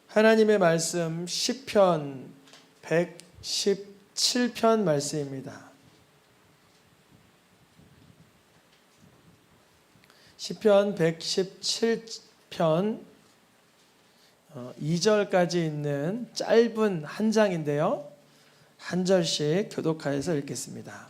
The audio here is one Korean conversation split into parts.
하나님의 말씀 시편 117편 말씀입니다. 시편 117편 2절까지 있는 짧은 한 장인데요, 한 절씩 교독하여서 읽겠습니다.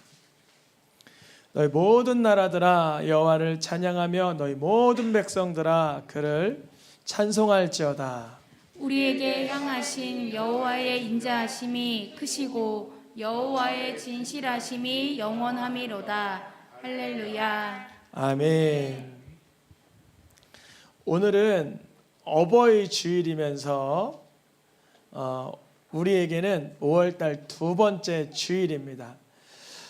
너희 모든 나라들아 여호와를 찬양하며 너희 모든 백성들아 그를 찬송할지어다. 우리에게 향하신 여호와의 인자하심이 크시고 여호와의 진실하심이 영원함이로다. 할렐루야. 아멘. 오늘은 어버이 주일이면서 우리에게는 5월달 두 번째 주일입니다.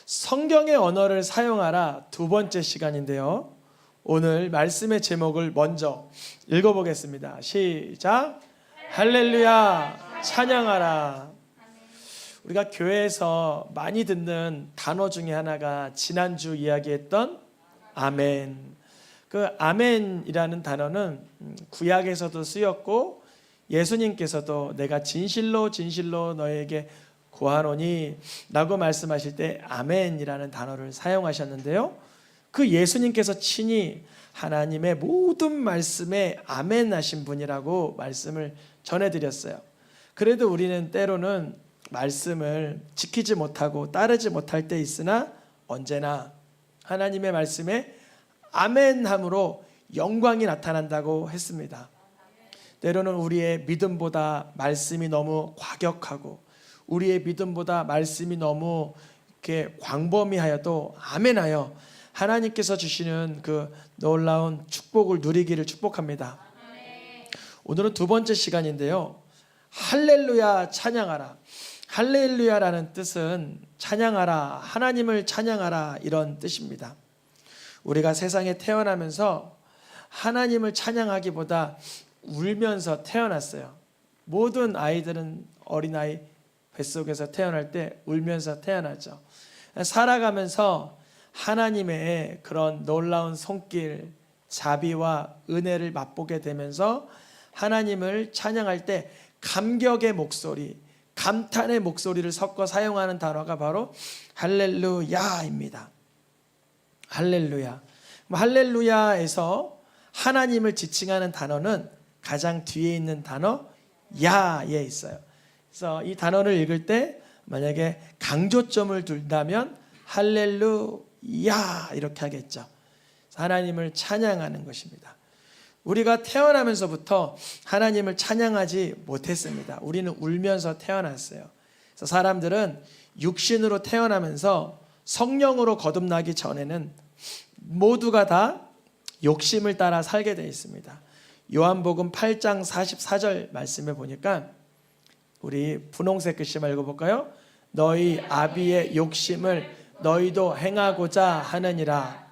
성경의 언어를 사용하라 두 번째 시간인데요, 오늘 말씀의 제목을 먼저 읽어보겠습니다. 시작. 할렐루야, 찬양하라. 우리가 교회에서 많이 듣는 단어 중에 하나가 지난주 이야기했던 아멘. 그 아멘이라는 단어는 구약에서도 쓰였고 예수님께서도 내가 진실로 진실로 너에게 고하노니 라고 말씀하실 때 아멘이라는 단어를 사용하셨는데요, 그 예수님께서 친히 하나님의 모든 말씀에 아멘 하신 분이라고 말씀을 전해드렸어요. 그래도 우리는 때로는 말씀을 지키지 못하고 따르지 못할 때 있으나 언제나 하나님의 말씀에 아멘함으로 영광이 나타난다고 했습니다. 때로는 우리의 믿음보다 말씀이 너무 과격하고 우리의 믿음보다 말씀이 너무 이렇게 광범위하여도 아멘하여 하나님께서 주시는 그 놀라운 축복을 누리기를 축복합니다. 오늘은 두 번째 시간인데요, 할렐루야 찬양하라. 할렐루야라는 뜻은 찬양하라, 하나님을 찬양하라 이런 뜻입니다. 우리가 세상에 태어나면서 하나님을 찬양하기보다 울면서 태어났어요. 모든 아이들은 어린아이 뱃속에서 태어날 때 울면서 태어나죠. 살아가면서 하나님의 그런 놀라운 손길, 자비와 은혜를 맛보게 되면서 하나님을 찬양할 때 감격의 목소리, 감탄의 목소리를 섞어 사용하는 단어가 바로 할렐루야입니다. 할렐루야. 할렐루야에서 하나님을 지칭하는 단어는 가장 뒤에 있는 단어 야에 있어요. 그래서 이 단어를 읽을 때 만약에 강조점을 둔다면 할렐루야 이렇게 하겠죠. 하나님을 찬양하는 것입니다. 우리가 태어나면서부터 하나님을 찬양하지 못했습니다. 우리는 울면서 태어났어요. 그래서 사람들은 육신으로 태어나면서 성령으로 거듭나기 전에는 모두가 다 욕심을 따라 살게 되어 있습니다. 요한복음 8장 44절 말씀에 보니까 우리 분홍색 글씨만 읽어볼까요? 너희 아비의 욕심을 너희도 행하고자 하느니라.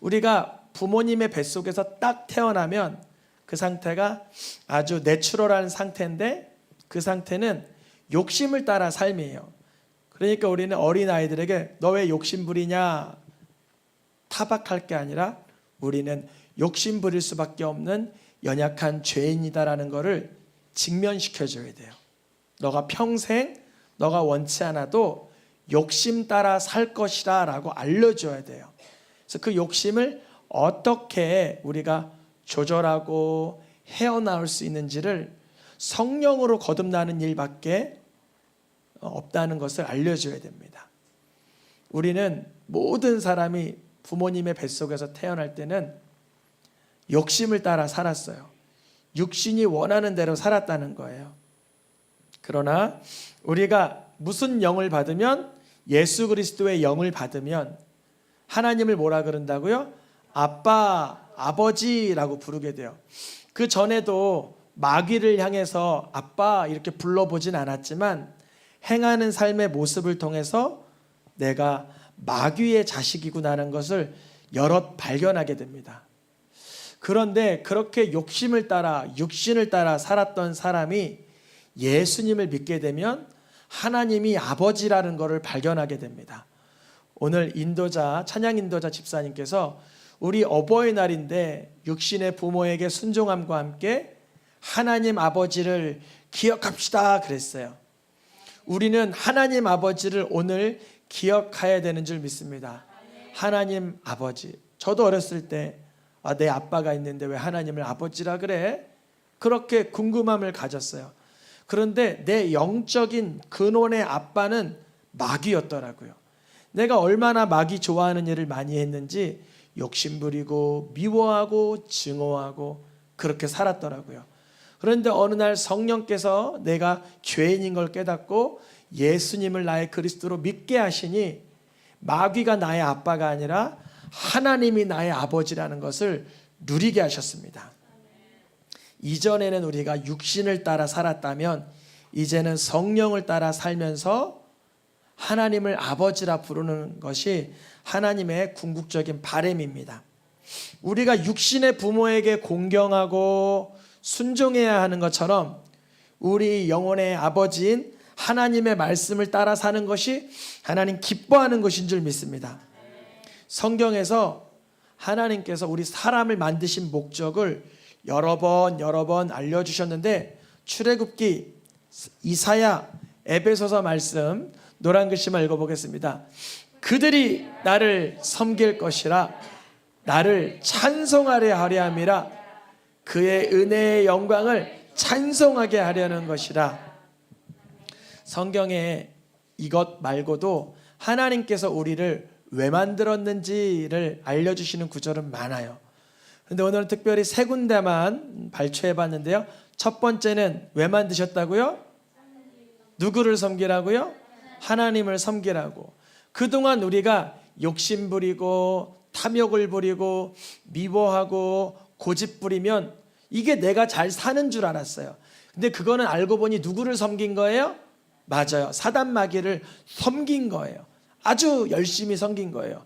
우리가 부모님의 뱃속에서 딱 태어나면 그 상태가 아주 내추럴한 상태인데 그 상태는 욕심을 따라 삶이에요. 그러니까 우리는 어린아이들에게 너 왜 욕심 부리냐 타박할 게 아니라 우리는 욕심 부릴 수밖에 없는 연약한 죄인이다라는 것을 직면시켜줘야 돼요. 너가 평생 너가 원치 않아도 욕심 따라 살 것이라 라고 알려줘야 돼요. 그래서 그 욕심을 어떻게 우리가 조절하고 헤어나올 수 있는지를 성령으로 거듭나는 일밖에 없다는 것을 알려줘야 됩니다. 우리는 모든 사람이 부모님의 뱃속에서 태어날 때는 욕심을 따라 살았어요. 육신이 원하는 대로 살았다는 거예요. 그러나 우리가 무슨 영을 받으면, 예수 그리스도의 영을 받으면 하나님을 뭐라 그런다고요? 아빠, 아버지라고 부르게 돼요. 그 전에도 마귀를 향해서 아빠 이렇게 불러보진 않았지만 행하는 삶의 모습을 통해서 내가 마귀의 자식이구나라는 것을 여럿 발견하게 됩니다. 그런데 그렇게 욕심을 따라 육신을 따라 살았던 사람이 예수님을 믿게 되면 하나님이 아버지라는 것을 발견하게 됩니다. 오늘 찬양 인도자 집사님께서 우리 어버이날인데 육신의 부모에게 순종함과 함께 하나님 아버지를 기억합시다 그랬어요. 우리는 하나님 아버지를 오늘 기억해야 되는 줄 믿습니다. 하나님 아버지. 저도 어렸을 때 내 아빠가 있는데 왜 하나님을 아버지라 그래? 그렇게 궁금함을 가졌어요. 그런데 내 영적인 근원의 아빠는 마귀였더라고요. 내가 얼마나 마귀 좋아하는 일을 많이 했는지 욕심부리고 미워하고 증오하고 그렇게 살았더라고요. 그런데 어느 날 성령께서 내가 죄인인 걸 깨닫고 예수님을 나의 그리스도로 믿게 하시니 마귀가 나의 아빠가 아니라 하나님이 나의 아버지라는 것을 누리게 하셨습니다. 이전에는 우리가 육신을 따라 살았다면 이제는 성령을 따라 살면서 하나님을 아버지라 부르는 것이 하나님의 궁극적인 바람입니다. 우리가 육신의 부모에게 공경하고 순종해야 하는 것처럼 우리 영혼의 아버지인 하나님의 말씀을 따라 사는 것이 하나님 기뻐하는 것인 줄 믿습니다. 성경에서 하나님께서 우리 사람을 만드신 목적을 여러 번 알려주셨는데 출애굽기, 이사야, 에베소서 말씀 노란 글씨만 읽어보겠습니다. 그들이 나를 섬길 것이라 나를 찬송하려 하려 함이라 그의 은혜의 영광을 찬송하게 하려는 것이라. 성경에 이것 말고도 하나님께서 우리를 왜 만들었는지를 알려주시는 구절은 많아요. 그런데 오늘은 특별히 세 군데만 발췌해 봤는데요. 첫 번째는 왜 만드셨다고요? 누구를 섬기라고요? 하나님을 섬기라고. 그동안 우리가 욕심 부리고 탐욕을 부리고 미워하고 고집 부리면 이게 내가 잘 사는 줄 알았어요. 근데 그거는 알고 보니 누구를 섬긴 거예요? 맞아요. 사단 마귀를 섬긴 거예요. 아주 열심히 섬긴 거예요.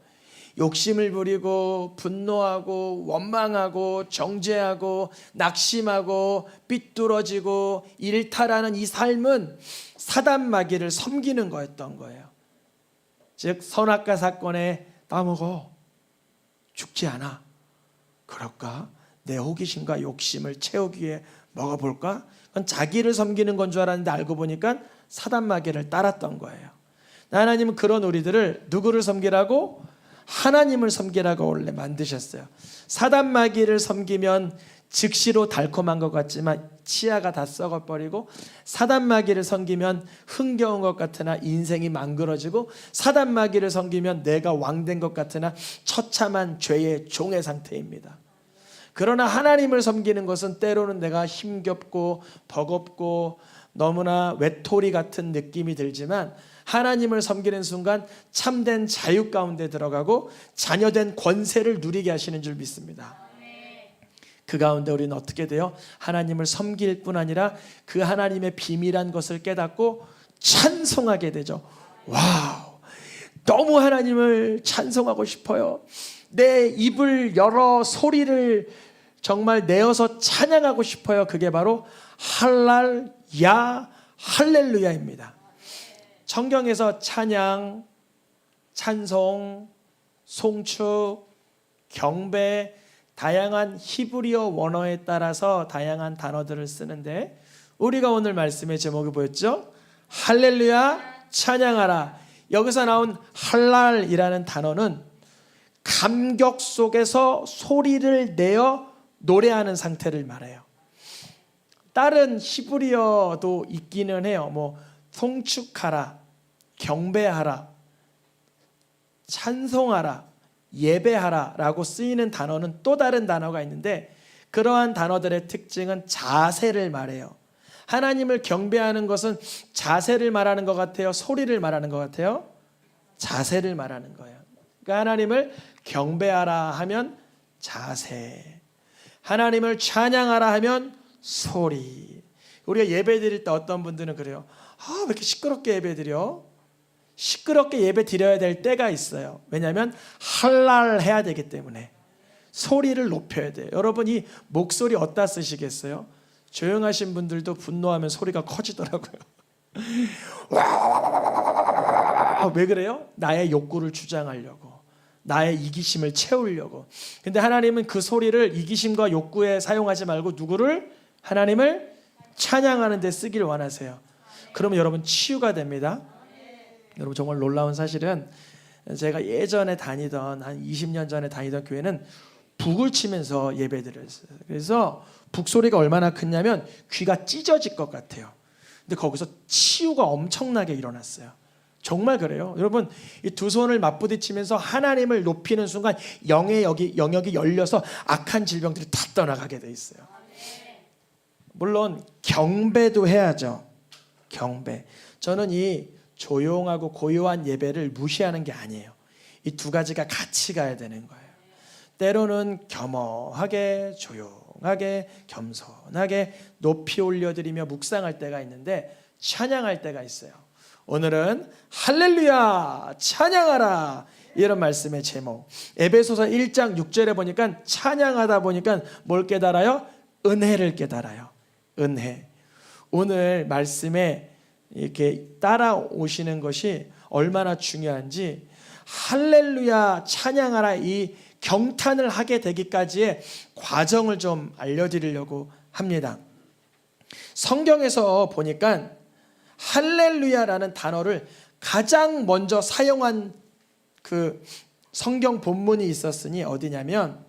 욕심을 부리고 분노하고 원망하고 정죄하고 낙심하고 삐뚤어지고 일탈하는 이 삶은 사단 마귀를 섬기는 거였던 거예요. 즉 선악과 사건에 따먹어 죽지 않아. 그럴까? 내 호기심과 욕심을 채우기 위해 먹어볼까? 그건 자기를 섬기는 건 줄 알았는데 알고 보니까 사단 마귀를 따랐던 거예요. 하나님은 그런 우리들을 누구를 섬기라고? 하나님을 섬기라고 원래 만드셨어요. 사단 마귀를 섬기면 즉시로 달콤한 것 같지만 치아가 다 썩어버리고, 사단 마귀를 섬기면 흥겨운 것 같으나 인생이 망그러지고, 사단 마귀를 섬기면 내가 왕된 것 같으나 처참한 죄의 종의 상태입니다. 그러나 하나님을 섬기는 것은 때로는 내가 힘겹고 버겁고 너무나 외톨이 같은 느낌이 들지만 하나님을 섬기는 순간 참된 자유 가운데 들어가고 자녀된 권세를 누리게 하시는 줄 믿습니다. 그 가운데 우리는 어떻게 돼요? 하나님을 섬길 뿐 아니라 그 하나님의 비밀한 것을 깨닫고 찬송하게 되죠. 와우, 너무 하나님을 찬송하고 싶어요. 내 입을 열어 소리를 정말 내어서 찬양하고 싶어요. 그게 바로 할랄야 할렐루야입니다. 성경에서 찬양, 찬송, 송축, 경배, 다양한 히브리어 원어에 따라서 다양한 단어들을 쓰는데 우리가 오늘 말씀의 제목이 뭐였죠? 할렐루야 찬양하라. 여기서 나온 할랄이라는 단어는 감격 속에서 소리를 내어 노래하는 상태를 말해요. 다른 히브리어도 있기는 해요. 뭐 송축하라, 경배하라, 찬송하라, 예배하라 라고 쓰이는 단어는 또 다른 단어가 있는데 그러한 단어들의 특징은 자세를 말해요. 하나님을 경배하는 것은 자세를 말하는 것 같아요? 소리를 말하는 것 같아요? 자세를 말하는 거예요. 그러니까 하나님을 경배하라 하면 자세, 하나님을 찬양하라 하면 소리. 우리가 예배 드릴 때 어떤 분들은 그래요. 왜 이렇게 시끄럽게 예배 드려? 시끄럽게 예배 드려야 될 때가 있어요. 왜냐하면 할랄 해야 되기 때문에 소리를 높여야 돼요. 여러분 이 목소리 어디다 쓰시겠어요? 조용하신 분들도 분노하면 소리가 커지더라고요. 왜 그래요? 나의 욕구를 주장하려고, 나의 이기심을 채우려고. 근데 하나님은 그 소리를 이기심과 욕구에 사용하지 말고 누구를? 하나님을 찬양하는 데 쓰길 원하세요. 그러면 여러분 치유가 됩니다. 여러분 정말 놀라운 사실은 제가 예전에 다니던 한 20년 전에 다니던 교회는 북을 치면서 예배드렸어요. 그래서 북 소리가 얼마나 크냐면 귀가 찢어질 것 같아요. 근데 거기서 치유가 엄청나게 일어났어요. 정말 그래요. 여러분 이 두 손을 맞부딪히면서 하나님을 높이는 순간 영의 영역이 열려서 악한 질병들이 다 떠나가게 돼 있어요. 물론 경배도 해야죠. 경배. 저는 이 조용하고 고요한 예배를 무시하는 게 아니에요. 이 두 가지가 같이 가야 되는 거예요. 때로는 겸허하게 조용하게 겸손하게 높이 올려드리며 묵상할 때가 있는데 찬양할 때가 있어요. 오늘은 할렐루야 찬양하라 이런 말씀의 제목. 에베소서 1장 6절에 보니까 찬양하다 보니까 뭘 깨달아요? 은혜를 깨달아요. 은혜. 오늘 말씀에 이렇게 따라오시는 것이 얼마나 중요한지 할렐루야 찬양하라 이 경탄을 하게 되기까지의 과정을 좀 알려드리려고 합니다. 성경에서 보니까 할렐루야라는 단어를 가장 먼저 사용한 그 성경 본문이 있었으니 어디냐면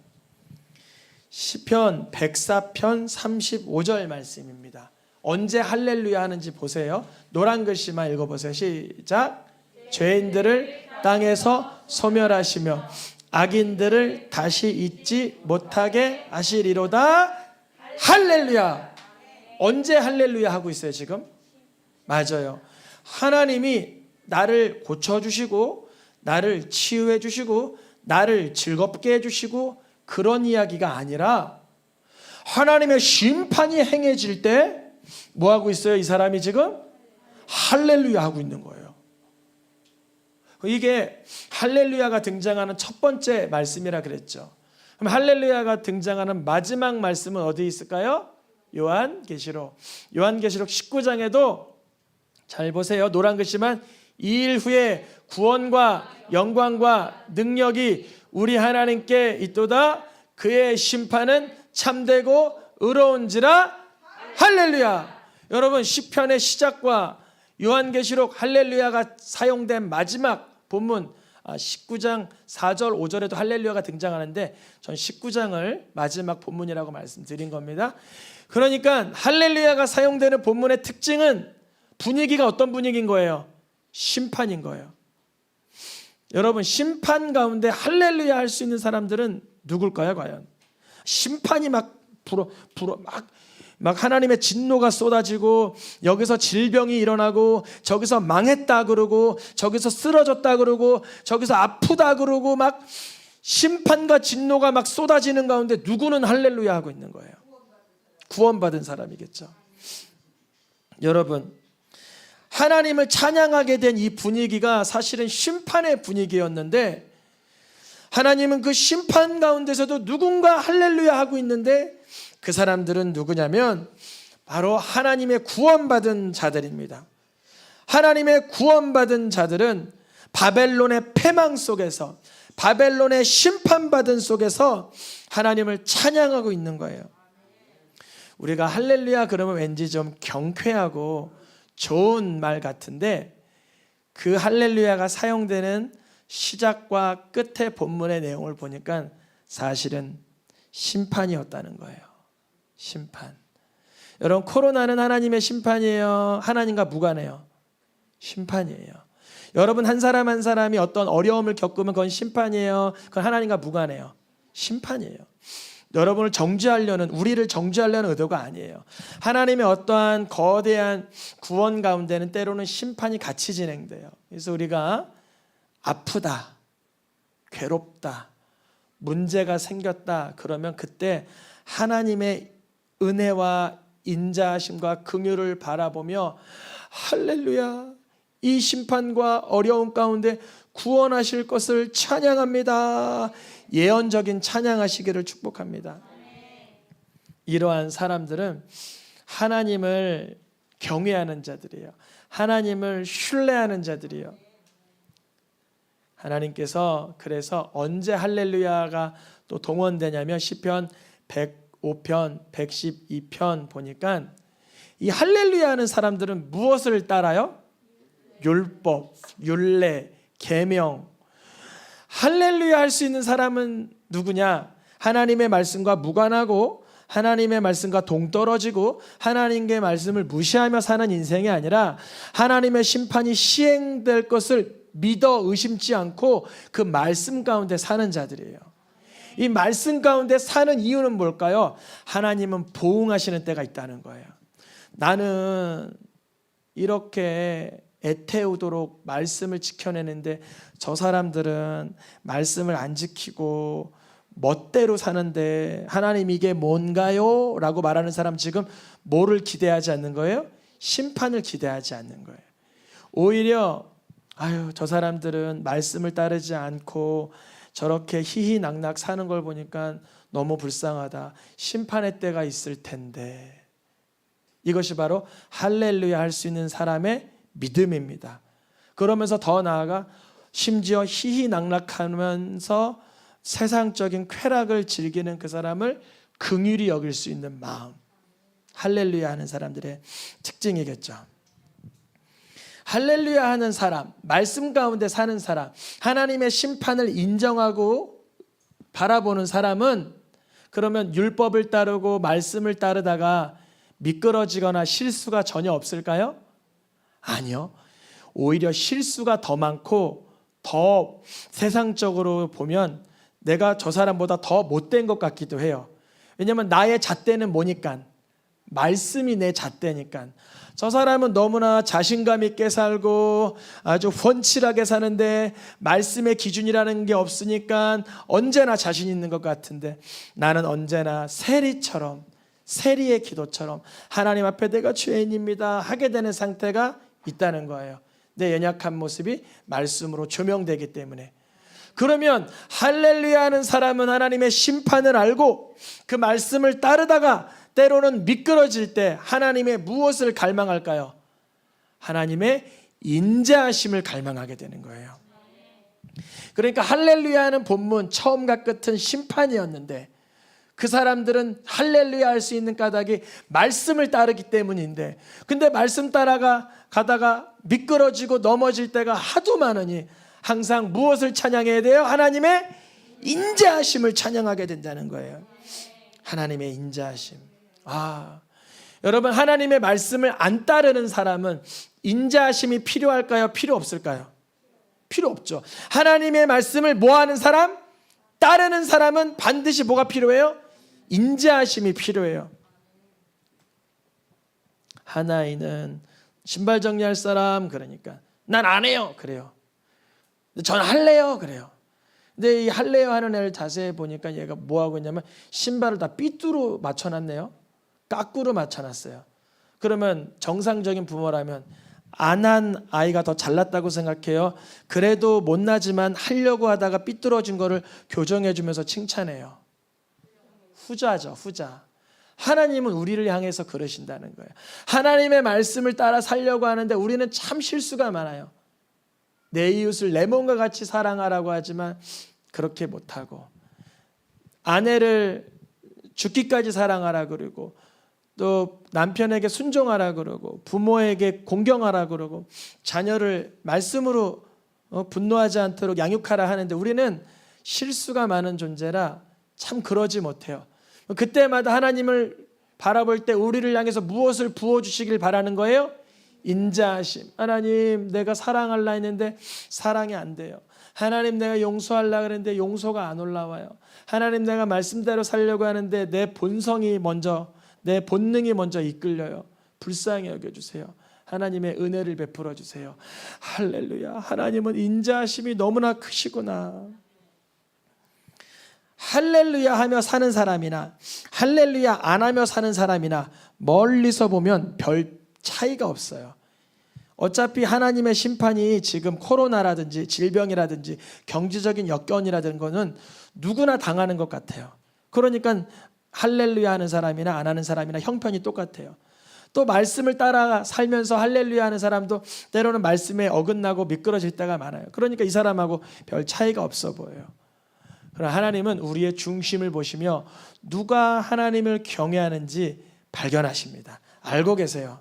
시편 104편 35절 말씀입니다. 언제 할렐루야 하는지 보세요. 노란 글씨만 읽어보세요. 시작. 죄인들을 땅에서 소멸하시며 악인들을 다시 잊지 못하게 하시리로다. 할렐루야. 언제 할렐루야 하고 있어요 지금? 맞아요. 하나님이 나를 고쳐주시고 나를 치유해 주시고 나를 즐겁게 해주시고 그런 이야기가 아니라 하나님의 심판이 행해질 때 뭐 하고 있어요? 이 사람이 지금 할렐루야 하고 있는 거예요. 이게 할렐루야가 등장하는 첫 번째 말씀이라 그랬죠. 그럼 할렐루야가 등장하는 마지막 말씀은 어디 있을까요? 요한계시록 19장에도 잘 보세요. 노란 글씨만 이 일 후에 구원과 영광과 능력이 우리 하나님께 있도다. 그의 심판은 참되고 의로운지라. 할렐루야. 여러분 시편의 시작과 요한계시록 할렐루야가 사용된 마지막 본문 19장 4절 5절에도 할렐루야가 등장하는데 전 19장을 마지막 본문이라고 말씀드린 겁니다. 그러니까 할렐루야가 사용되는 본문의 특징은 분위기가 어떤 분위기인 거예요? 심판인 거예요. 여러분 심판 가운데 할렐루야 할 수 있는 사람들은 누굴까요 과연? 심판이 막 하나님의 진노가 쏟아지고 여기서 질병이 일어나고 저기서 망했다 그러고 저기서 쓰러졌다 그러고 저기서 아프다 그러고 막 심판과 진노가 막 쏟아지는 가운데 누구는 할렐루야 하고 있는 거예요? 구원받은 사람이겠죠. 여러분 하나님을 찬양하게 된 이 분위기가 사실은 심판의 분위기였는데 하나님은 그 심판 가운데서도 누군가 할렐루야 하고 있는데 그 사람들은 누구냐면 바로 하나님의 구원받은 자들입니다. 하나님의 구원받은 자들은 바벨론의 패망 속에서 바벨론의 심판받은 속에서 하나님을 찬양하고 있는 거예요. 우리가 할렐루야 그러면 왠지 좀 경쾌하고 좋은 말 같은데 그 할렐루야가 사용되는 시작과 끝의 본문의 내용을 보니까 사실은 심판이었다는 거예요. 심판. 여러분 코로나는 하나님의 심판이에요? 하나님과 무관해요? 심판이에요. 여러분 한 사람 한 사람이 어떤 어려움을 겪으면 그건 심판이에요? 그건 하나님과 무관해요? 심판이에요. 여러분을 정죄하려는 우리를 정죄하려는 의도가 아니에요. 하나님의 어떠한 거대한 구원 가운데는 때로는 심판이 같이 진행돼요. 그래서 우리가 아프다, 괴롭다, 문제가 생겼다 그러면 그때 하나님의 은혜와 인자하심과 긍휼을 바라보며 할렐루야 이 심판과 어려움 가운데 구원하실 것을 찬양합니다. 예언적인 찬양하시기를 축복합니다. 이러한 사람들은 하나님을 경외하는 자들이에요. 하나님을 신뢰하는 자들이에요. 하나님께서 그래서 언제 할렐루야가 또 동원되냐면 시편 115편, 112편 보니까 이 할렐루야 하는 사람들은 무엇을 따라요? 율법, 율례, 계명. 할렐루야 할 수 있는 사람은 누구냐? 하나님의 말씀과 무관하고 하나님의 말씀과 동떨어지고 하나님의 말씀을 무시하며 사는 인생이 아니라 하나님의 심판이 시행될 것을 믿어 의심치 않고 그 말씀 가운데 사는 자들이에요. 이 말씀 가운데 사는 이유는 뭘까요? 하나님은 보응하시는 때가 있다는 거예요. 나는 이렇게 애태우도록 말씀을 지켜내는데 저 사람들은 말씀을 안 지키고 멋대로 사는데 하나님 이게 뭔가요? 라고 말하는 사람 지금 뭐를 기대하지 않는 거예요? 심판을 기대하지 않는 거예요. 오히려 저 사람들은 말씀을 따르지 않고 저렇게 희희낙낙 사는 걸 보니까 너무 불쌍하다. 심판의 때가 있을 텐데. 이것이 바로 할렐루야 할 수 있는 사람의 믿음입니다. 그러면서 더 나아가 심지어 희희낙낙하면서 세상적인 쾌락을 즐기는 그 사람을 긍휼히 여길 수 있는 마음. 할렐루야 하는 사람들의 특징이겠죠. 할렐루야 하는 사람, 말씀 가운데 사는 사람, 하나님의 심판을 인정하고 바라보는 사람은 그러면 율법을 따르고 말씀을 따르다가 미끄러지거나 실수가 전혀 없을까요? 아니요. 오히려 실수가 더 많고 더 세상적으로 보면 내가 저 사람보다 더 못된 것 같기도 해요. 왜냐하면 나의 잣대는 뭐니까? 말씀이 내 잣대니까. 저 사람은 너무나 자신감 있게 살고 아주 훤칠하게 사는데 말씀의 기준이라는 게 없으니까 언제나 자신 있는 것 같은데 나는 언제나 세리처럼, 세리의 기도처럼 하나님 앞에 내가 죄인입니다 하게 되는 상태가 있다는 거예요. 내 연약한 모습이 말씀으로 조명되기 때문에. 그러면 할렐루야 하는 사람은 하나님의 심판을 알고 그 말씀을 따르다가 때로는 미끄러질 때 하나님의 무엇을 갈망할까요? 하나님의 인자하심을 갈망하게 되는 거예요. 그러니까 할렐루야 하는 본문 처음과 끝은 심판이었는데 그 사람들은 할렐루야 할 수 있는 까닭이 말씀을 따르기 때문인데 근데 말씀 따라가 가다가 미끄러지고 넘어질 때가 하도 많으니 항상 무엇을 찬양해야 돼요? 하나님의 인자하심을 찬양하게 된다는 거예요. 하나님의 인자하심. 여러분 하나님의 말씀을 안 따르는 사람은 인자하심이 필요할까요? 필요 없을까요? 필요 없죠. 하나님의 말씀을 뭐하는 사람? 따르는 사람은 반드시 뭐가 필요해요? 인자하심이 필요해요. 하나이는 신발 정리할 사람 그러니까 난 안 해요 그래요. 전 할래요 그래요. 근데 이 할래요 하는 애를 자세히 보니까 얘가 뭐 하고 있냐면 신발을 다 삐뚤어 맞춰놨네요. 까꾸로 맞춰놨어요. 그러면 정상적인 부모라면 안 한 아이가 더 잘났다고 생각해요? 그래도 못나지만 하려고 하다가 삐뚤어진 거를 교정해주면서 칭찬해요. 후자죠, 후자. 하나님은 우리를 향해서 그러신다는 거예요. 하나님의 말씀을 따라 살려고 하는데 우리는 참 실수가 많아요. 내 이웃을 내 몸과 같이 사랑하라고 하지만 그렇게 못하고 아내를 죽기까지 사랑하라 그러고 또 남편에게 순종하라 그러고 부모에게 공경하라 그러고 자녀를 말씀으로 분노하지 않도록 양육하라 하는데 우리는 실수가 많은 존재라 참 그러지 못해요. 그때마다 하나님을 바라볼 때 우리를 향해서 무엇을 부어주시길 바라는 거예요? 인자하심. 하나님 내가 사랑하려 했는데 사랑이 안 돼요. 하나님 내가 용서하려고 했는데 용서가 안 올라와요. 하나님 내가 말씀대로 살려고 하는데 내 본성이 먼저 내 본능이 먼저 이끌려요. 불쌍히 여겨주세요. 하나님의 은혜를 베풀어 주세요. 할렐루야. 하나님은 인자하심이 너무나 크시구나. 할렐루야 하며 사는 사람이나 할렐루야 안 하며 사는 사람이나 멀리서 보면 별 차이가 없어요. 어차피 하나님의 심판이 지금 코로나라든지 질병이라든지 경제적인 역경이라든지 거는 누구나 당하는 것 같아요. 그러니까 할렐루야 하는 사람이나 안 하는 사람이나 형편이 똑같아요. 또 말씀을 따라 살면서 할렐루야 하는 사람도 때로는 말씀에 어긋나고 미끄러질 때가 많아요. 그러니까 이 사람하고 별 차이가 없어 보여요. 그러나 하나님은 우리의 중심을 보시며 누가 하나님을 경외하는지 발견하십니다. 알고 계세요.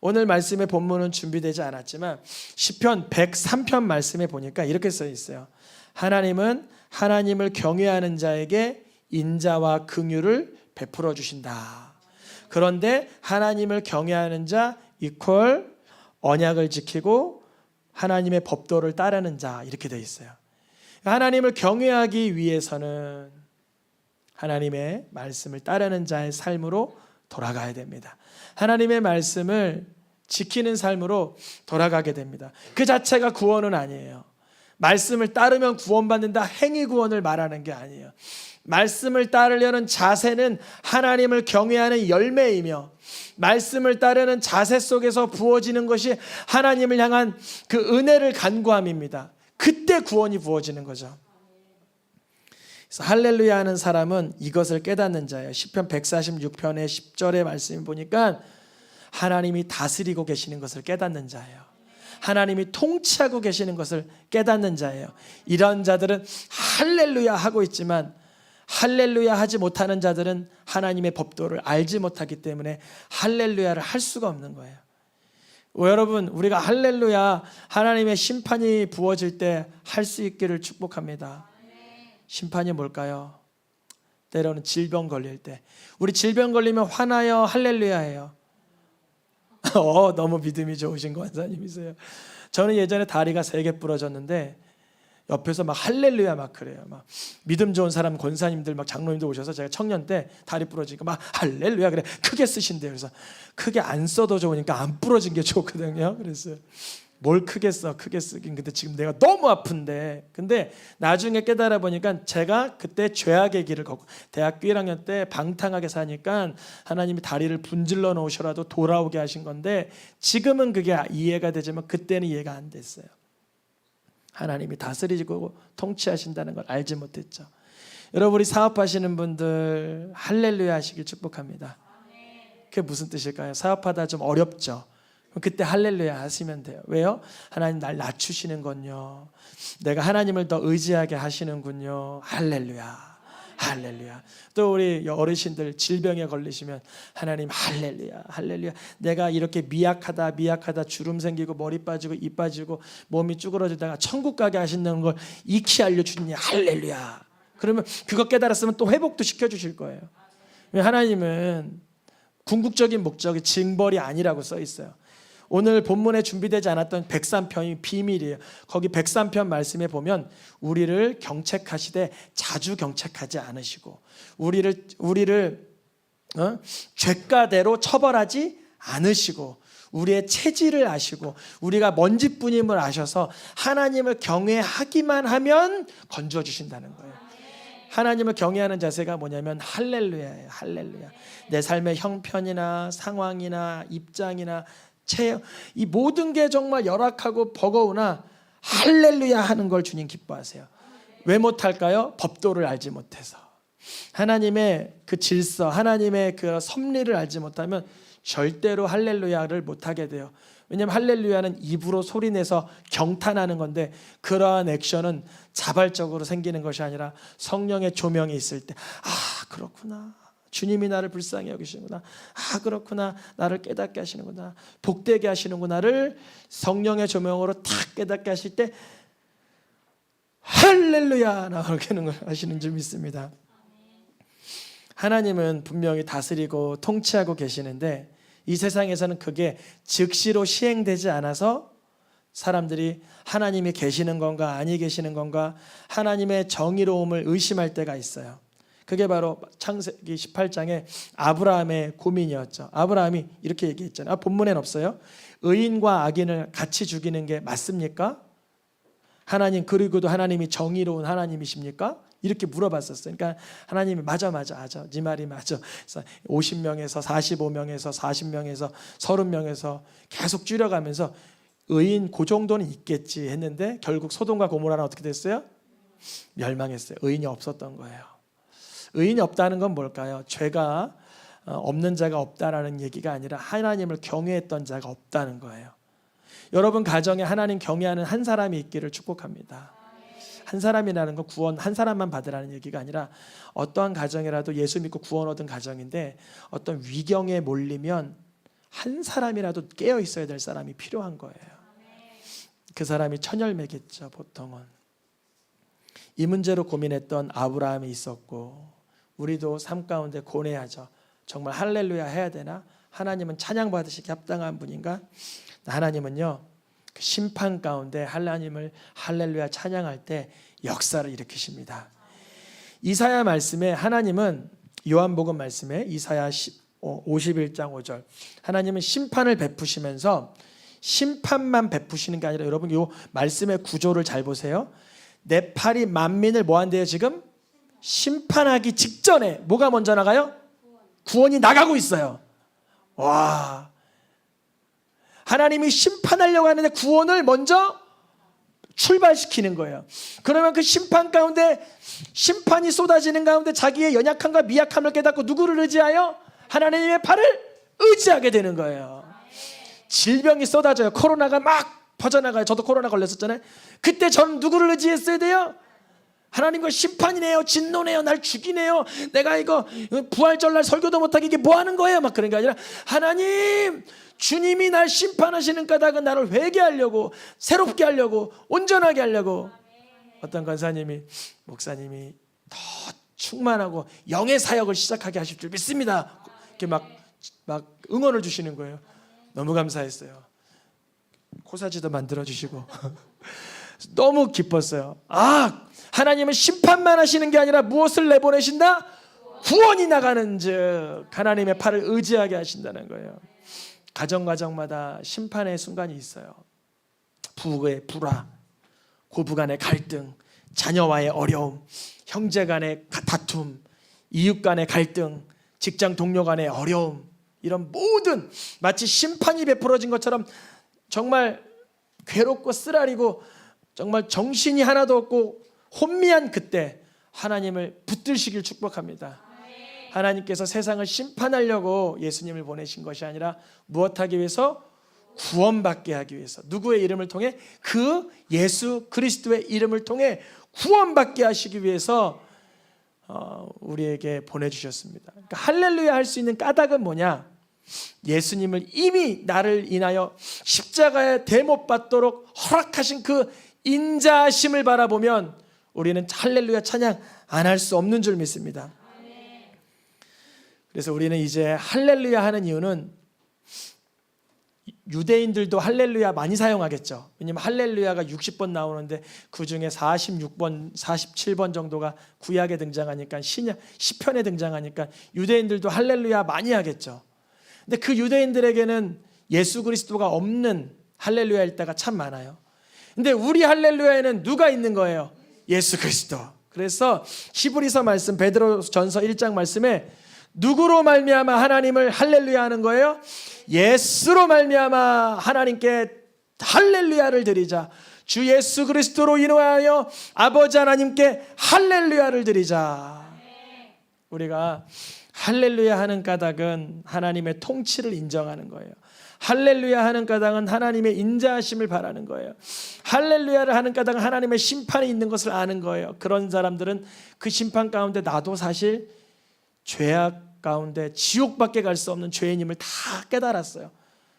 오늘 말씀의 본문은 준비되지 않았지만 시편 103편 말씀에 보니까 이렇게 써 있어요. 하나님은 하나님을 경외하는 자에게 인자와 긍휼을 베풀어 주신다. 그런데 하나님을 경외하는 자 이퀄 언약을 지키고 하나님의 법도를 따르는 자 이렇게 되어 있어요. 하나님을 경외하기 위해서는 하나님의 말씀을 따르는 자의 삶으로 돌아가야 됩니다. 하나님의 말씀을 지키는 삶으로 돌아가게 됩니다. 그 자체가 구원은 아니에요. 말씀을 따르면 구원받는다 행위 구원을 말하는 게 아니에요. 말씀을 따르려는 자세는 하나님을 경외하는 열매이며 말씀을 따르는 자세 속에서 부어지는 것이 하나님을 향한 그 은혜를 간구함입니다. 그때 구원이 부어지는 거죠. 그래서 할렐루야 하는 사람은 이것을 깨닫는 자예요. 시편 146편의 10절의 말씀을 보니까 하나님이 다스리고 계시는 것을 깨닫는 자예요. 하나님이 통치하고 계시는 것을 깨닫는 자예요. 이런 자들은 할렐루야 하고 있지만 할렐루야 하지 못하는 자들은 하나님의 법도를 알지 못하기 때문에 할렐루야를 할 수가 없는 거예요. 여러분, 우리가 할렐루야 하나님의 심판이 부어질 때 할 수 있기를 축복합니다. 심판이 뭘까요? 때로는 질병 걸릴 때, 우리 질병 걸리면 화나요? 할렐루야예요? 너무 믿음이 좋으신 권사님이세요. 저는 예전에 다리가 3개 부러졌는데 옆에서 막 할렐루야 막 그래요. 막 믿음 좋은 사람 권사님들 막 장로님들 오셔서 제가 청년 때 다리 부러지니까 막 할렐루야 그래 크게 쓰신대요. 그래서 크게 안 써도 좋으니까 안 부러진 게 좋거든요. 그래서 뭘 크게 써? 크게 쓰긴. 근데 지금 내가 너무 아픈데. 근데 나중에 깨달아 보니까 제가 그때 죄악의 길을 걷고 대학교 1학년 때 방탕하게 사니까 하나님이 다리를 분질러 놓으셔라도 돌아오게 하신 건데 지금은 그게 이해가 되지만 그때는 이해가 안 됐어요. 하나님이 다스리고 통치하신다는 걸 알지 못했죠. 여러분, 우리 사업하시는 분들 할렐루야 하시길 축복합니다. 그게 무슨 뜻일까요? 사업하다 좀 어렵죠. 그때 할렐루야 하시면 돼요. 왜요? 하나님 날 낮추시는군요. 내가 하나님을 더 의지하게 하시는군요. 할렐루야, 할렐루야. 또 우리 어르신들 질병에 걸리시면 하나님 할렐루야, 할렐루야. 내가 이렇게 미약하다 주름 생기고 머리 빠지고 입 빠지고 몸이 쭈그러지다가 천국 가게 하신다는 걸 익히 알려주니 할렐루야. 그러면 그거 깨달았으면 또 회복도 시켜주실 거예요. 하나님은 궁극적인 목적이 징벌이 아니라고 써 있어요. 오늘 본문에 준비되지 않았던 103편이 비밀이에요. 거기 103편 말씀에 보면 우리를 경책하시되 자주 경책하지 않으시고 우리를 죄가대로 처벌하지 않으시고 우리의 체질을 아시고 우리가 먼지뿐임을 아셔서 하나님을 경외하기만 하면 건져 주신다는 거예요. 하나님을 경외하는 자세가 뭐냐면 할렐루야예요. 할렐루야. 내 삶의 형편이나 상황이나 입장이나 이 모든 게 정말 열악하고 버거우나 할렐루야 하는 걸 주님 기뻐하세요. 왜 못할까요? 법도를 알지 못해서. 하나님의 그 질서, 하나님의 그 섭리를 알지 못하면 절대로 할렐루야를 못하게 돼요. 왜냐하면 할렐루야는 입으로 소리내서 경탄하는 건데 그러한 액션은 자발적으로 생기는 것이 아니라 성령의 조명이 있을 때 그렇구나. 주님이 나를 불쌍히 여기시는구나. 그렇구나. 나를 깨닫게 하시는구나. 복되게 하시는구나를 성령의 조명으로 탁 깨닫게 하실 때 할렐루야 나오게는 걸 하시는 줄 믿습니다. 하나님은 분명히 다스리고 통치하고 계시는데 이 세상에서는 그게 즉시로 시행되지 않아서 사람들이 하나님이 계시는 건가 아니 계시는 건가 하나님의 정의로움을 의심할 때가 있어요. 그게 바로 창세기 18장의 아브라함의 고민이었죠. 아브라함이 이렇게 얘기했잖아요. 본문엔 없어요. 의인과 악인을 같이 죽이는 게 맞습니까? 하나님, 그리고도 하나님이 정의로운 하나님이십니까? 이렇게 물어봤었어요. 그러니까 하나님이 맞아 네 말이 맞아. 그래서 50명에서 45명에서 40명에서 30명에서 계속 줄여가면서 의인 그 정도는 있겠지 했는데 결국 소돔과 고모라는 어떻게 됐어요? 멸망했어요. 의인이 없었던 거예요. 의인이 없다는 건 뭘까요? 죄가 없는 자가 없다라는 얘기가 아니라 하나님을 경외했던 자가 없다는 거예요. 여러분 가정에 하나님 경외하는 한 사람이 있기를 축복합니다. 한 사람이라는 건 구원 한 사람만 받으라는 얘기가 아니라 어떠한 가정이라도 예수 믿고 구원 얻은 가정인데 어떤 위경에 몰리면 한 사람이라도 깨어 있어야 될 사람이 필요한 거예요. 그 사람이 처녀매겠죠. 보통은 이 문제로 고민했던 아브라함이 있었고, 우리도 삶 가운데 고뇌하죠. 정말 할렐루야 해야 되나? 하나님은 찬양 받으시기 합당한 분인가? 하나님은요, 그 심판 가운데 하나님을 할렐루야 찬양할 때 역사를 일으키십니다. 이사야 말씀에 하나님은, 요한복음 말씀에 이사야 51장 5절, 하나님은 심판을 베푸시면서 심판만 베푸시는 게 아니라, 여러분 이 말씀의 구조를 잘 보세요. 내 팔이 만민을 뭐 한대요? 지금 심판하기 직전에 뭐가 먼저 나가요? 구원이 나가고 있어요. 와, 하나님이 심판하려고 하는데 구원을 먼저 출발시키는 거예요. 그러면 그 심판 가운데, 심판이 쏟아지는 가운데 자기의 연약함과 미약함을 깨닫고 누구를 의지하여? 하나님의 팔을 의지하게 되는 거예요. 질병이 쏟아져요. 코로나가 막 퍼져나가요. 저도 코로나 걸렸었잖아요. 그때 저는 누구를 의지했어야 돼요? 하나님과 심판이네요, 진노네요, 날 죽이네요, 내가 이거 부활절날 설교도 못하게 이게 뭐 하는 거예요? 막 그런 게 아니라, 하나님, 주님이 날 심판하시는 까닭은 나를 회개하려고, 새롭게 하려고, 온전하게 하려고. 어떤 권사님이, 목사님이 더 충만하고 영의 사역을 시작하게 하실 줄 믿습니다. 이렇게 막 응원을 주시는 거예요. 너무 감사했어요. 코사지도 만들어 주시고 너무 기뻤어요. 아, 하나님은 심판만 하시는 게 아니라 무엇을 내보내신다? 구원이 나가는 즉 하나님의 팔을 의지하게 하신다는 거예요. 가정마다 심판의 순간이 있어요. 부부의 불화, 고부 간의 갈등, 자녀와의 어려움, 형제 간의 다툼, 이웃 간의 갈등, 직장 동료 간의 어려움, 이런 모든, 마치 심판이 베풀어진 것처럼 정말 괴롭고 쓰라리고 정말 정신이 하나도 없고 혼미한 그때 하나님을 붙드시길 축복합니다. 하나님께서 세상을 심판하려고 예수님을 보내신 것이 아니라 무엇하기 위해서? 구원받게 하기 위해서. 누구의 이름을 통해? 그 예수 그리스도의 이름을 통해 구원받게 하시기 위해서 우리에게 보내주셨습니다. 그러니까 할렐루야 할 수 있는 까닭은 뭐냐? 예수님을 이미 나를 인하여 십자가에 대못 받도록 허락하신 그 인자하심을 바라보면 우리는 할렐루야 찬양 안 할 수 없는 줄 믿습니다. 그래서 우리는 이제 할렐루야 하는 이유는, 유대인들도 할렐루야 많이 사용하겠죠. 왜냐하면 할렐루야가 60번 나오는데 그 중에 46번, 47번 정도가 구약에 등장하니까, 시편에 등장하니까 유대인들도 할렐루야 많이 하겠죠. 근데 그 유대인들에게는 예수 그리스도가 없는 할렐루야일 때가 참 많아요. 근데 우리 할렐루야에는 누가 있는 거예요? 예수 그리스도. 그래서 히브리서 말씀, 베드로전서 1장 말씀에 누구로 말미암아 하나님을 할렐루야 하는 거예요? 예수로 말미암아 하나님께 할렐루야를 드리자. 주 예수 그리스도로 인하여 아버지 하나님께 할렐루야를 드리자. 우리가 할렐루야 하는 까닭은 하나님의 통치를 인정하는 거예요. 할렐루야 하는 까닭은 하나님의 인자하심을 바라는 거예요. 할렐루야를 하는 까닭은 하나님의 심판이 있는 것을 아는 거예요. 그런 사람들은 그 심판 가운데 나도 사실 죄악 가운데 지옥밖에 갈 수 없는 죄인임을 다 깨달았어요.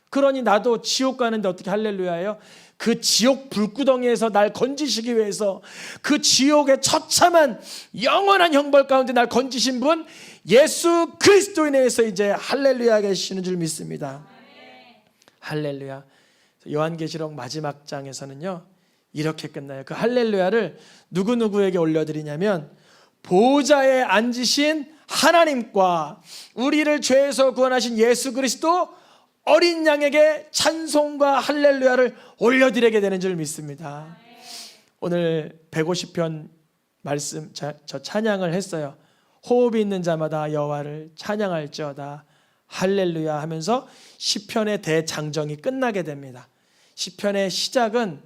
그러니 나도 지옥 가는데 어떻게 할렐루야예요? 그 지옥 불구덩이에서 날 건지시기 위해서, 그 지옥의 처참한 영원한 형벌 가운데 날 건지신 분 예수 그리스도인에 의해서 이제 할렐루야 계시는 줄 믿습니다. 할렐루야. 요한계시록 마지막 장에서는요 이렇게 끝나요. 그 할렐루야를 누구에게 올려드리냐면, 보좌에 앉으신 하나님과 우리를 죄에서 구원하신 예수 그리스도 어린 양에게 찬송과 할렐루야를 올려드리게 되는 줄 믿습니다. 오늘 150편 말씀 저 찬양을 했어요. 호흡이 있는 자마다 여호와를 찬양할지어다 할렐루야 하면서 시편의 대장정이 끝나게 됩니다. 시편의 시작은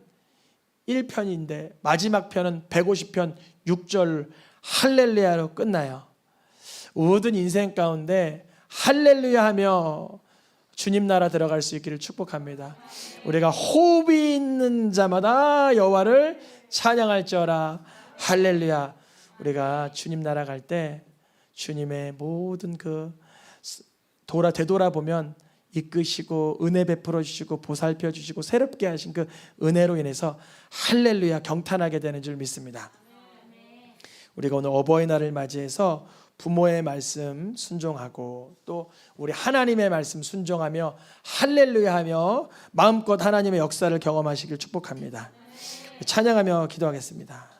1편인데 마지막 편은 150편 6절 할렐루야로 끝나요. 모든 인생 가운데 할렐루야 하며 주님 나라 들어갈 수 있기를 축복합니다. 우리가 호흡이 있는 자마다 여호와를 찬양할지어다. 할렐루야. 우리가 주님 나라 갈 때 주님의 모든 그 되돌아보면 이끄시고 은혜 베풀어 주시고 보살펴 주시고 새롭게 하신 그 은혜로 인해서 할렐루야 경탄하게 되는 줄 믿습니다. 우리가 오늘 어버이날을 맞이해서 부모의 말씀 순종하고 또 우리 하나님의 말씀 순종하며 할렐루야 하며 마음껏 하나님의 역사를 경험하시길 축복합니다. 찬양하며 기도하겠습니다.